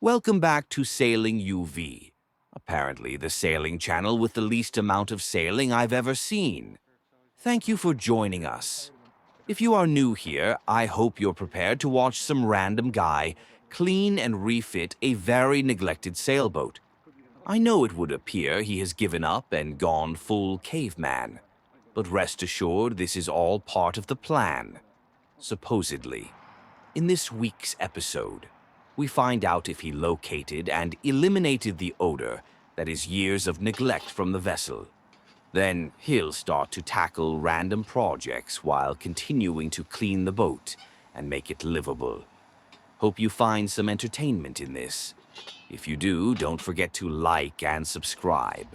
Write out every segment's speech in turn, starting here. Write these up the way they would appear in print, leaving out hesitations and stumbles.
Welcome back to Sailing UV. Apparently the sailing channel with the least amount of sailing I've ever seen. Thank you for joining us. If you are new here, I hope you're prepared to watch some random guy clean and refit a very neglected sailboat. I know it would appear he has given up and gone full caveman, but rest assured this is all part of the plan. Supposedly. In this week's episode, we find out if he located and eliminated the odor that is years of neglect from the vessel. Then he'll start to tackle random projects while continuing to clean the boat and make it livable. Hope you find some entertainment in this. If you do, don't forget to like and subscribe.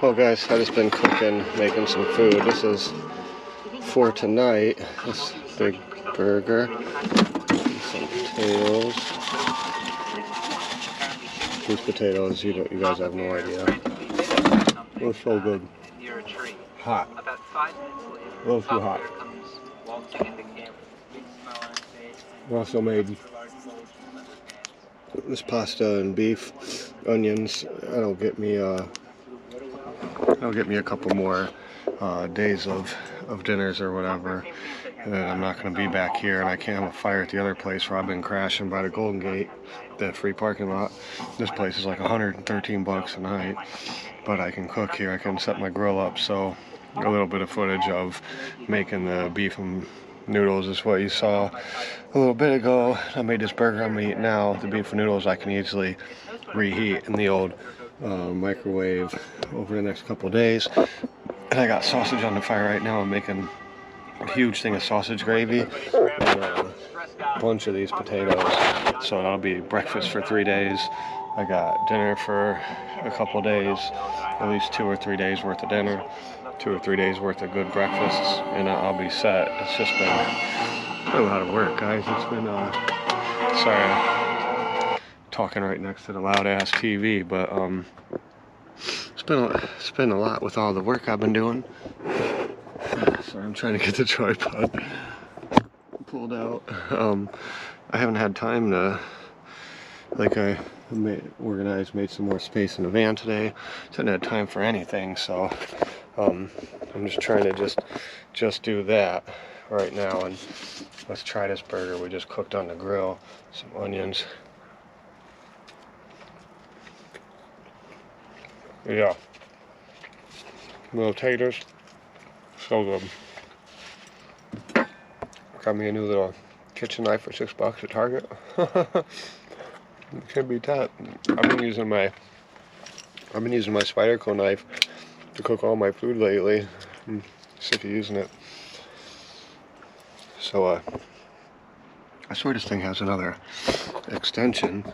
Well guys, I just been cooking, making some food. This is for tonight. This big burger, some potatoes. These potatoes, you guys have no idea. They're so good. Hot. A little too hot. Also made this pasta and beef, onions. That'll get me a couple more days of dinners or whatever. And I'm not going to be back here, and I can't have a fire at the other place where I've been crashing by the Golden Gate, that free parking lot. This place is like 113 bucks a night, but I can cook here. I can set my grill up, so a little bit of footage of making the beef and noodles is what you saw a little bit ago. I made this burger I'm eating now. The beef and noodles I can easily reheat in the old microwave over the next couple of days. And I got sausage on the fire right now. I'm making a huge thing of sausage gravy and a bunch of these potatoes, so that'll be breakfast for 3 days. I got dinner for a couple of days, at least 2 or 3 days worth of dinner, 2 or 3 days worth of good breakfasts, and I'll be set. It's just been a lot of work, guys. It's been sorry I'm talking right next to the loud ass TV, but it's been a lot with all the work I've been doing. Sorry, I'm trying to get the tripod pulled out. I haven't had time to, like, I organized, made some more space in the van today. Just haven't had time for anything, so I'm just trying to just do that right now. And let's try this burger we just cooked on the grill. Some onions. Yeah. Little taters. So good. Got me a new little kitchen knife for $6 at Target. Can't beat that. I've been using my Spyderco knife to cook all my food lately. I'm sick of using it. So I swear this thing has another extension.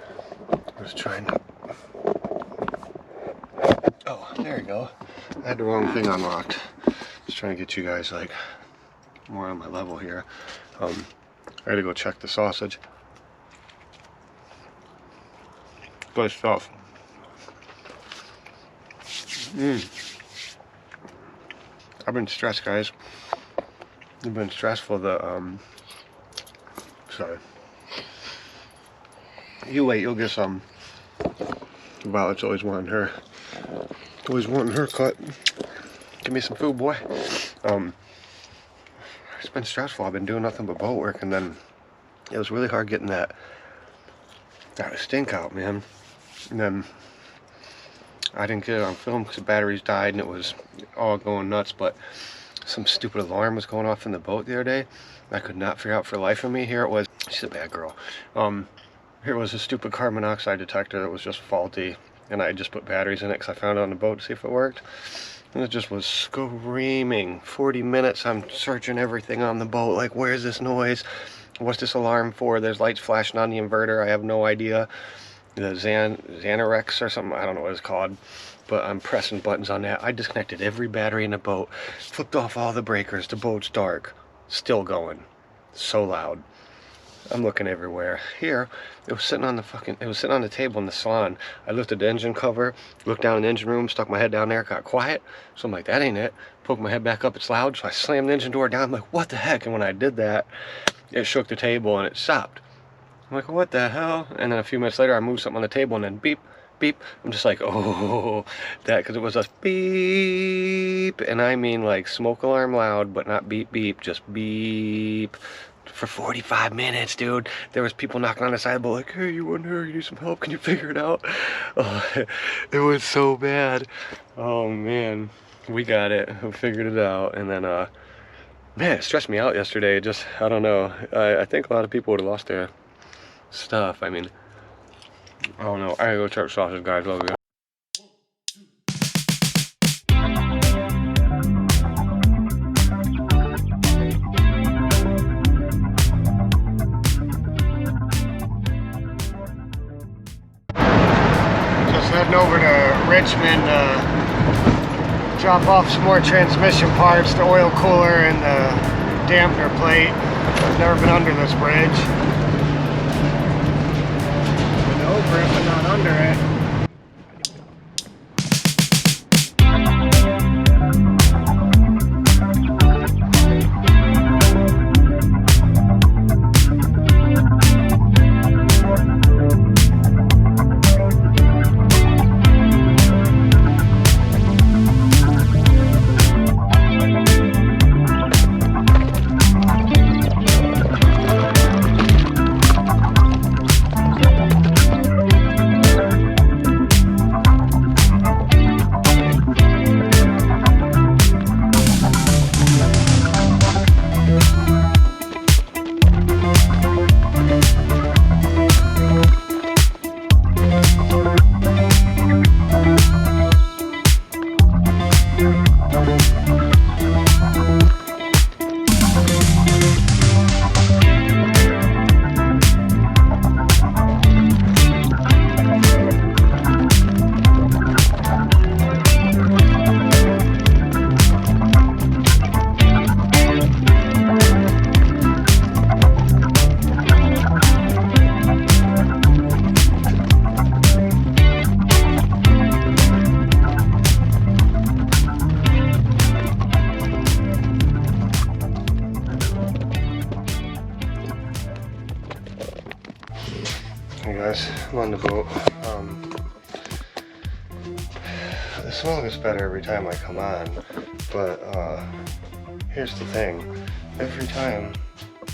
I was trying to. Oh, there you go. I had the wrong thing unlocked. Just trying to get you guys like more on my level here. I gotta go check the sausage. Good stuff. I've been stressed, guys. I've been stressful. Sorry. You wait, you'll get some. Violet's always wanting her cut. Give me some food, boy. It's been stressful. I've been doing nothing but boat work, and then it was really hard getting that stink out, man. And then I didn't get it on film because the batteries died and it was all going nuts, but some stupid alarm was going off in the boat the other day. I could not figure out for the life of me. Here it was. She's a bad girl. Here was a stupid carbon monoxide detector that was just faulty, and I just put batteries in it because I found it on the boat to see if it worked. And it just was screaming. 40 minutes I'm searching everything on the boat, like, where's this noise? What's this alarm for? There's lights flashing on the inverter. I have no idea. The Xanarex or something, I don't know what it's called, but I'm pressing buttons on that. I disconnected every battery in the boat, flipped off all the breakers. The boat's dark, still going, so loud. I'm looking everywhere. Here, it was sitting on the table in the salon. I lifted the engine cover, looked down in the engine room, stuck my head down there, got quiet. So I'm like, that ain't it. Poked my head back up, it's loud. So I slammed the engine door down. I'm like, what the heck? And when I did that, it shook the table and it stopped. I'm like, what the hell? And then a few minutes later, I moved something on the table, and then beep, beep. I'm just like, oh, that, because it was a beep. And I mean like smoke alarm loud, but not beep, beep, just beep. For 45 minutes, dude. There was people knocking on the side of the boat like, hey, you in here? You need some help? Can you figure it out? It was so bad. Oh, man. We got it. We figured it out. And then, man, it stressed me out yesterday. Just, I don't know. I think a lot of people would have lost their stuff. I mean, I don't know. I gotta go church sausage, guys. Love you. Just heading over to Richmond, drop off some more transmission parts, the oil cooler and the dampener plate. I've never been under this bridge. Been over it, but not under it. Hey guys, I'm on the boat. The smell gets better every time I come on, but here's the thing. Every time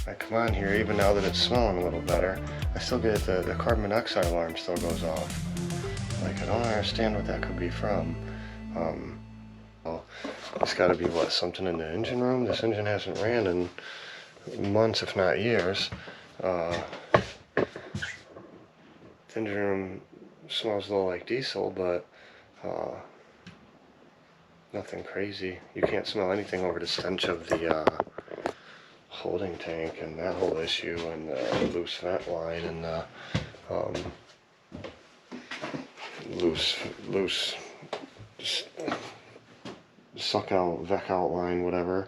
I come on here, even now that it's smelling a little better, I still get the carbon monoxide alarm still goes off. Like, I don't understand what that could be from. Well, it's got to be, what, something in the engine room? This engine hasn't ran in months, if not years. The engine room smells a little like diesel, but nothing crazy. You can't smell anything over the stench of the holding tank and that whole issue, and the loose vent line, and the loose suck out, vec out line, whatever,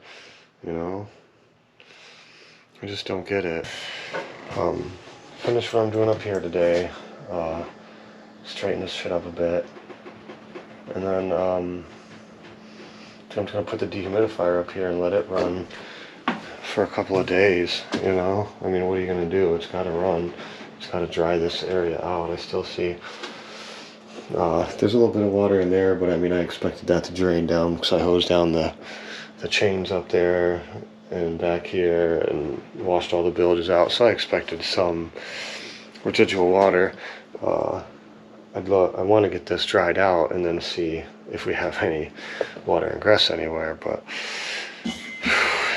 you know. I just don't get it. Finish what I'm doing up here today. Straighten this shit up a bit, and then I'm just gonna put the dehumidifier up here and let it run for a couple of days, you know. I mean, what are you gonna do? It's gotta run. It's gotta dry this area out. I still see there's a little bit of water in there, but I mean, I expected that to drain down because I hosed down the chains up there and back here and washed all the bilges out, so I expected some residual water. I want to get this dried out and then see if we have any water ingress anywhere, but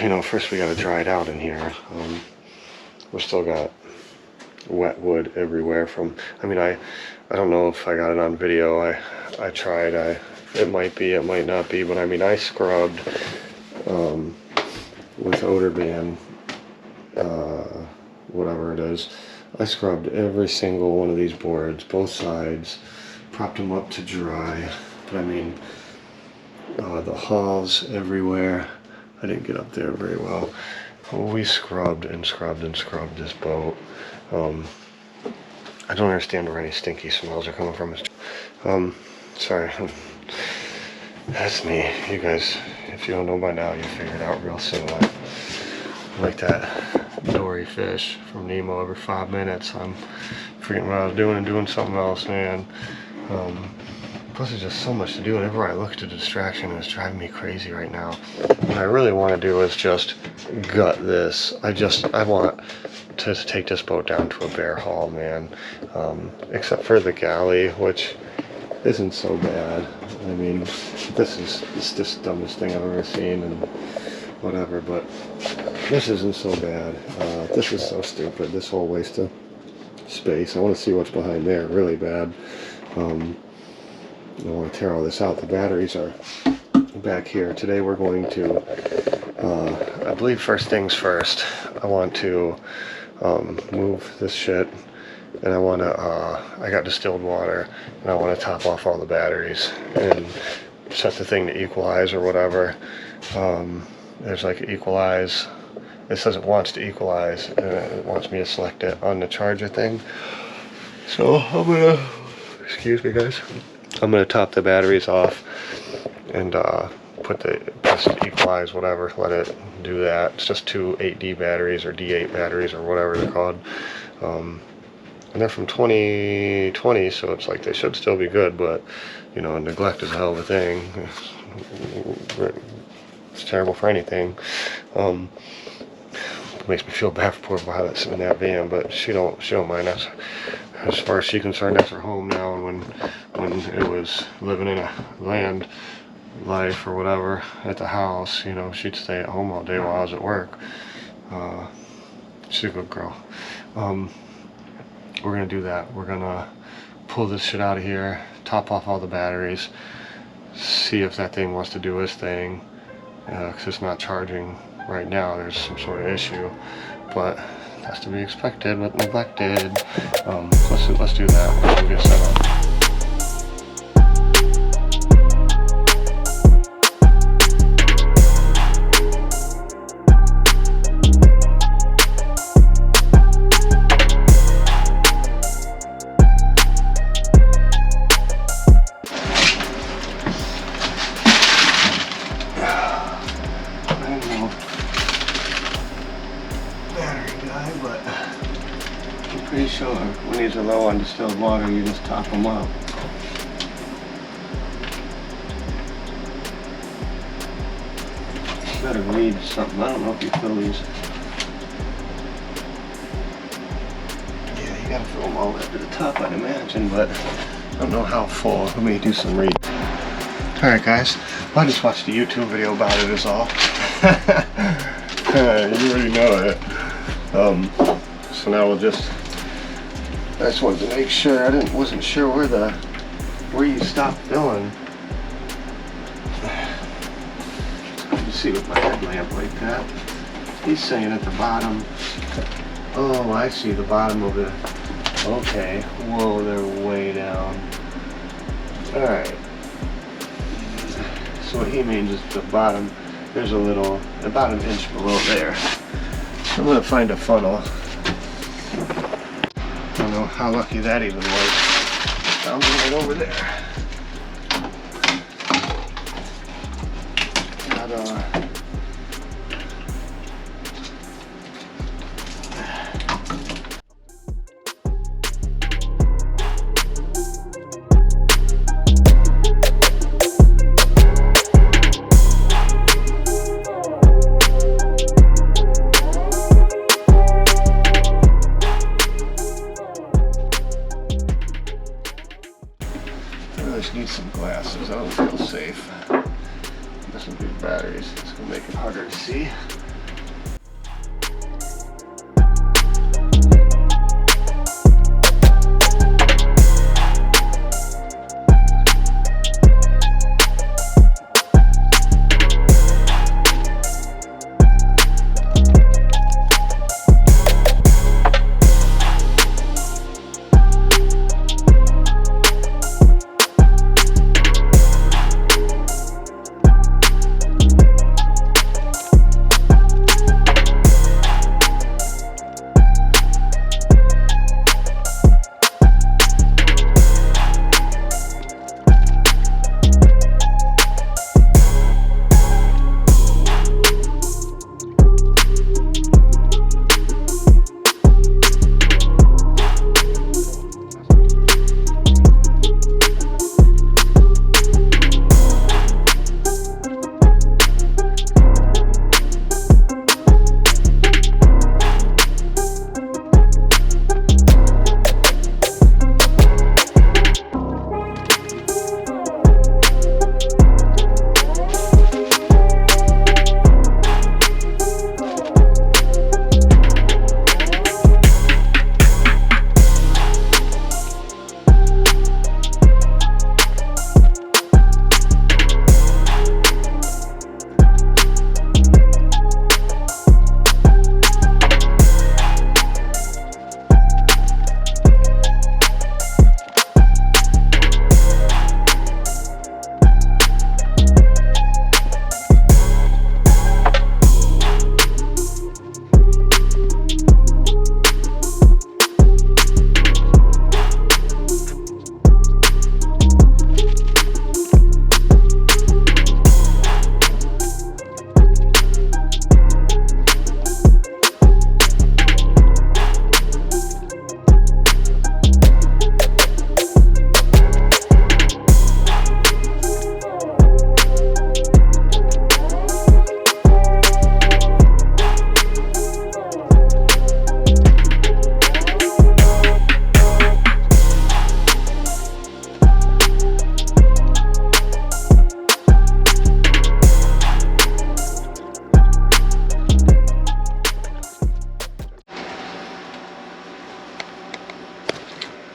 you know, first we got to dry it out in here. We still got wet wood everywhere from, I mean, I don't know if I got it on video. I tried. It might be, it might not be, but I mean, I scrubbed with odor ban, whatever it is. I scrubbed every single one of these boards, both sides, propped them up to dry. But I mean, the halls everywhere. I didn't get up there very well. We scrubbed and scrubbed and scrubbed this boat. I don't understand where any stinky smells are coming from. Sorry. That's me. You guys, if you don't know by now, you'll figure it out real soon. I like that dory fish from Nemo every 5 minutes. I'm forgetting what I was doing and doing something else, man. Plus there's just so much to do. Whenever I look at the distraction, it's driving me crazy right now. What I really want to do is just gut this. I want to take this boat down to a bear haul, man. Except for the galley, which isn't so bad. I mean, this is the dumbest thing I've ever seen and whatever, but this isn't so bad. This is so stupid, this whole waste of space. I want to see what's behind there really bad. I want to tear all this out. The batteries are back here. Today we're going to, I believe first things first, I want to move this shit, and I want to, I got distilled water, and I want to top off all the batteries and set the thing to equalize or whatever. There's like equalize. It says it wants to equalize, and it wants me to select it on the charger thing. So I'm gonna, excuse me guys, I'm gonna top the batteries off and press equalize, whatever, let it do that. It's just two 8D batteries or D8 batteries or whatever they're called. And they're from 2020, so it's like they should still be good, but you know, neglect is a hell of a thing. It's terrible for anything. It makes me feel bad for poor Violet sitting in that van, but she don't mind. That's, as far as she's concerned, that's her home now. And when it was living in a land life or whatever at the house, you know, she'd stay at home all day while I was at work. She's a good girl. We're gonna do that. We're gonna pull this shit out of here, top off all the batteries, see if that thing wants to do its thing, because it's not charging right now. There's some sort of issue, but that's to be expected with neglected. Let's do that. We'll get set up. But I'm pretty sure when these are low on distilled water, you just top them up. Better read something. I don't know if you fill these. Yeah, you gotta fill them all the way up to the top, I'd imagine, but I don't know how full. Let me do some reading. Alright guys, I just watched a YouTube video about it is all. You already know it. So now we'll just, I just wanted to make sure, wasn't sure where you stopped filling. You see with my headlamp like that. He's saying at the bottom. Oh, I see the bottom of it. Okay, whoa, they're way down. Alright. So what he means is the bottom, there's a little, about an inch below there. I'm gonna find a funnel. I don't know how lucky that even was. Found it right over there. Got I just need some glasses. I don't feel safe. Messing with these batteries. It's gonna make it harder to see.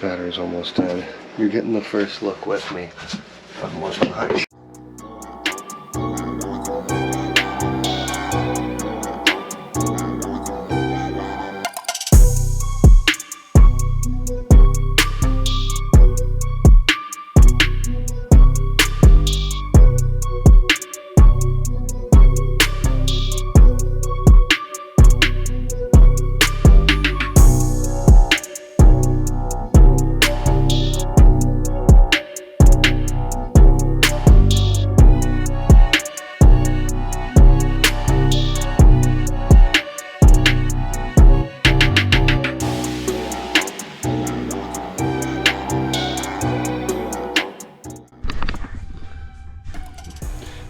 battery's almost dead. You're getting the first look with me of what's behind.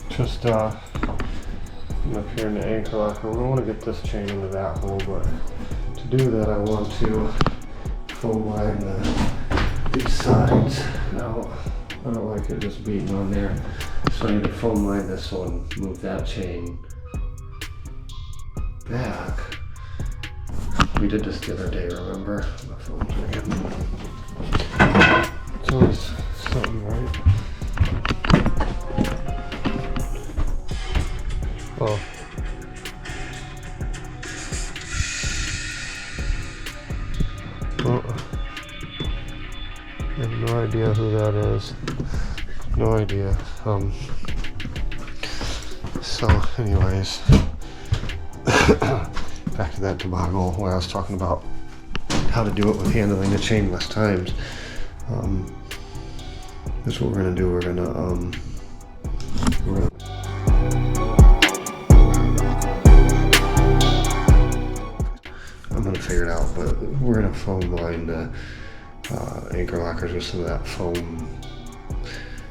Just I'm up here in the anchor locker. I want to get this chain into that hole, but to do that I want to foam line these sides. Now I don't like it just beating on there, so I need to foam line this one, move that chain back. We did this the other day, remember? My phone's ringing. It's always something, right? Oh. Well, I have no idea who that is. No idea. So anyways, back to that debacle where I was talking about how to do it with handling the chain less times. This is what we're gonna do. We're gonna I'm gonna figure it out, but we're gonna foam line the anchor lockers with some of that foam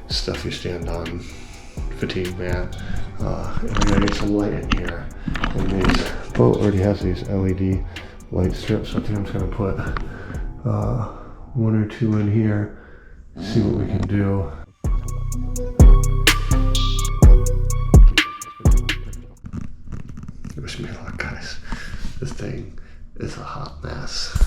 stuff you stand on, fatigue mat. And we're gonna get some light in here. And these boat already has these LED light strips, so I think I'm just gonna put one or two in here, see what we can do. Wish me luck, guys. This thing is a hot mess.